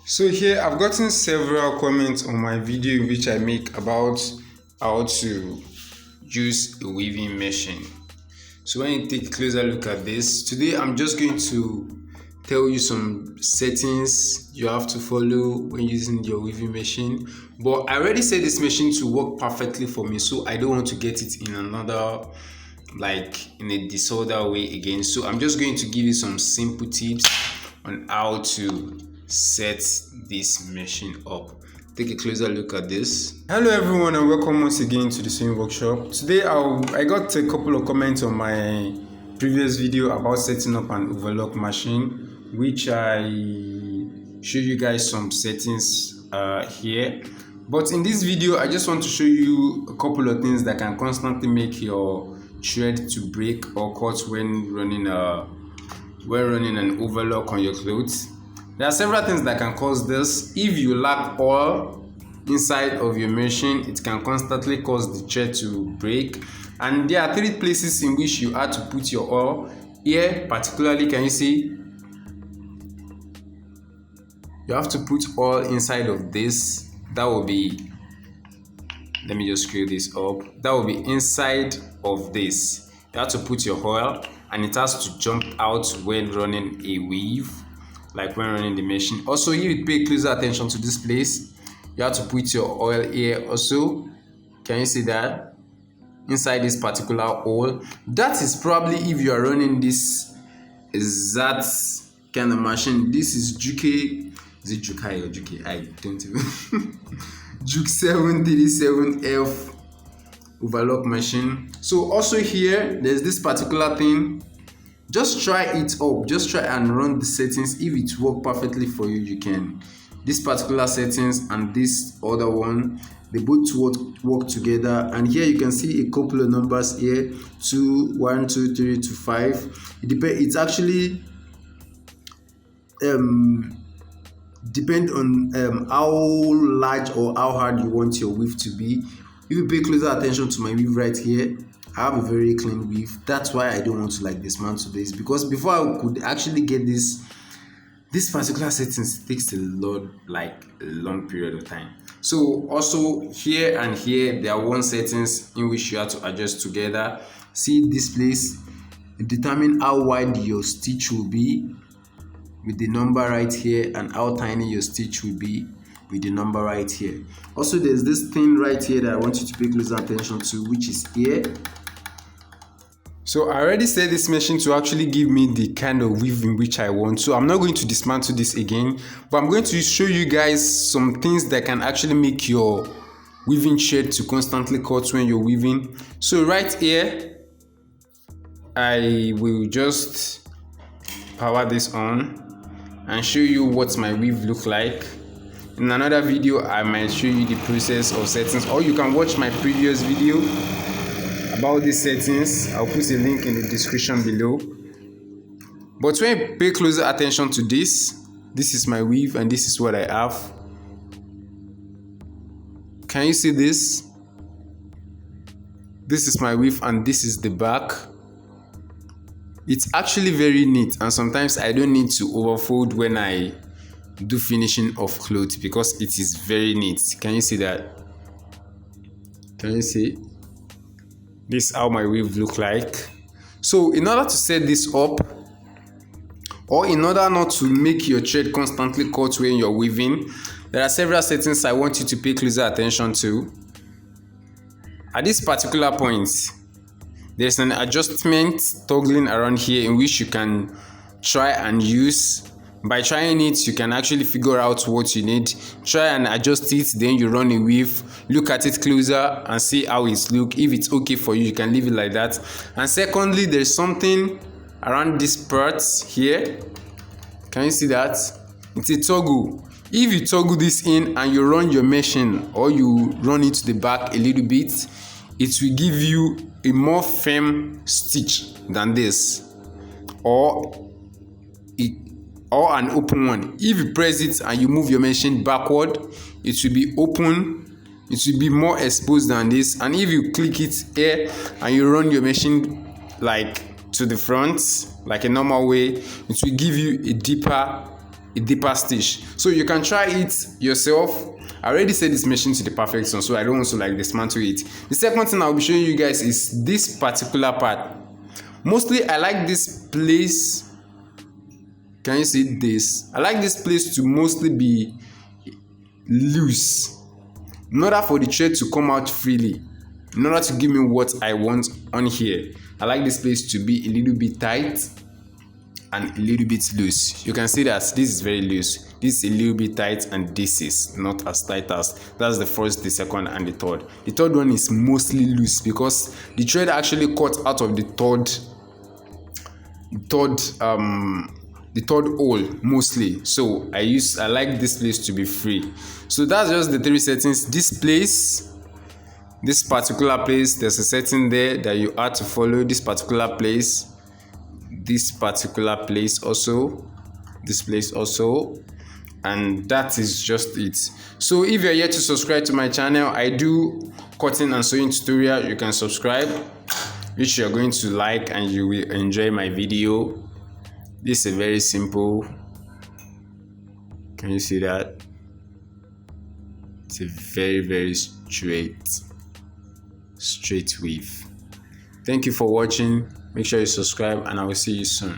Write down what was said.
So here I've gotten several comments on my video in which I make about how to use a weaving machine. So when you take a closer look at this, today I'm just going to tell you some settings you have to follow when using your weaving machine. But I already said this machine to work perfectly for me, so I don't want to get it in another in a disorder way again. So I'm just going to give you some simple tips on how to set this machine up. Take a closer look at this. Hello everyone and welcome once again to the sewing workshop. Today I got a couple of comments on my previous video about setting up an overlock machine, which I show you guys some settings here. But in this video I just want to show you a couple of things that can constantly make your thread to break or cut when running an overlock on your clothes. There are several things that can cause this. If you lack oil inside of your machine, it can constantly cause the thread to break. And there are 3 places in which you have to put your oil. Here particularly, can you see? You have to put oil inside of this. That will be, let me just screw this up. That will be inside of this. You have to put your oil and it has to jump out when running a weave, like when running the machine. Also, if you pay closer attention to this place, you have to put your oil here also. Can you see that? Inside this particular hole. That is probably if you are running this exact kind of machine. This is Juke. Is it Jukai or Juke? I don't even. Juke 737F overlock machine. So also here, there's this particular thing. Just try it up. Just try and run the settings. If it works perfectly for you, you can. This particular settings and this other one, they both work together. And here you can see a couple of numbers here: 2, 1, 2, 3 to 5. It's actually depend on how large or how hard you want your weave to be. If you pay closer attention to my weave right here, I have a very clean weave. That's why I don't want to dismantle this, because before I could actually get this particular settings, takes a long period of time. So also here and here, there are 1 settings in which you have to adjust together. See this place, determine how wide your stitch will be with the number right here, and how tiny your stitch will be with the number right here. Also, there's this thing right here that I want you to pay closer attention to, which is here. So I already said this machine to actually give me the kind of weaving which I want. So I'm not going to dismantle this again, but I'm going to show you guys some things that can actually make your weaving thread to constantly cut when you're weaving. So right here, I will just power this on and show you what my weave look like. In another video, I might show you the process of settings, or you can watch my previous video about these settings. I'll put a link in the description below. But when you pay closer attention to this is my weave and this is what I have. Can you see this? This is my weave and this is the back. It's actually very neat, and sometimes I don't need to overfold when I do finishing of clothes because it is very neat. Can you see that? Can you see? This is how my weave look like. So in order to set this up, or in order not to make your thread constantly cut when you're weaving, there are several settings I want you to pay closer attention to. At this particular point, there's an adjustment toggling around here in which you can try and use. By trying it, you can actually figure out what you need. Try and adjust it, then you run a weave, look at it closer and see how it looks. If it's okay for you, you can leave it like that. And secondly, there's something around this part here. Can you see that? It's a toggle. If you toggle this in and you run your machine, or you run it to the back a little bit, it will give you a more firm stitch than this, or an open one. If you press it and you move your machine backward, it will be open, it will be more exposed than this. And if you click it here and you run your machine to the front like a normal way, it will give you a deeper a deeper stitch. So you can try it yourself. I already set this machine to the perfect zone, so I don't want to like dismantle it. The second thing I'll be showing you guys is this particular part. Mostly I like this place. Can you see this? I like this place to mostly be loose in order for the thread to come out freely, in order to give me what I want on here. I like this place to be a little bit tight and a little bit loose. You can see that this is very loose, this is a little bit tight, and this is not as tight as. That's the first, the second, and the third. The third one is mostly loose because the thread actually cut out of the third hole mostly. So I like this place to be free. So that's just the 3 settings. This place, this particular place, there's a setting there that you have to follow. This particular place, this particular place also, this place also, and that is just it. So if you're yet to subscribe to my channel, I do cutting and sewing tutorial. You can subscribe, which you're going to like, and you will enjoy my video. This is a very simple, can you see that? It's a very straight weave. Thank you for watching. Make sure you subscribe, and I will see you soon.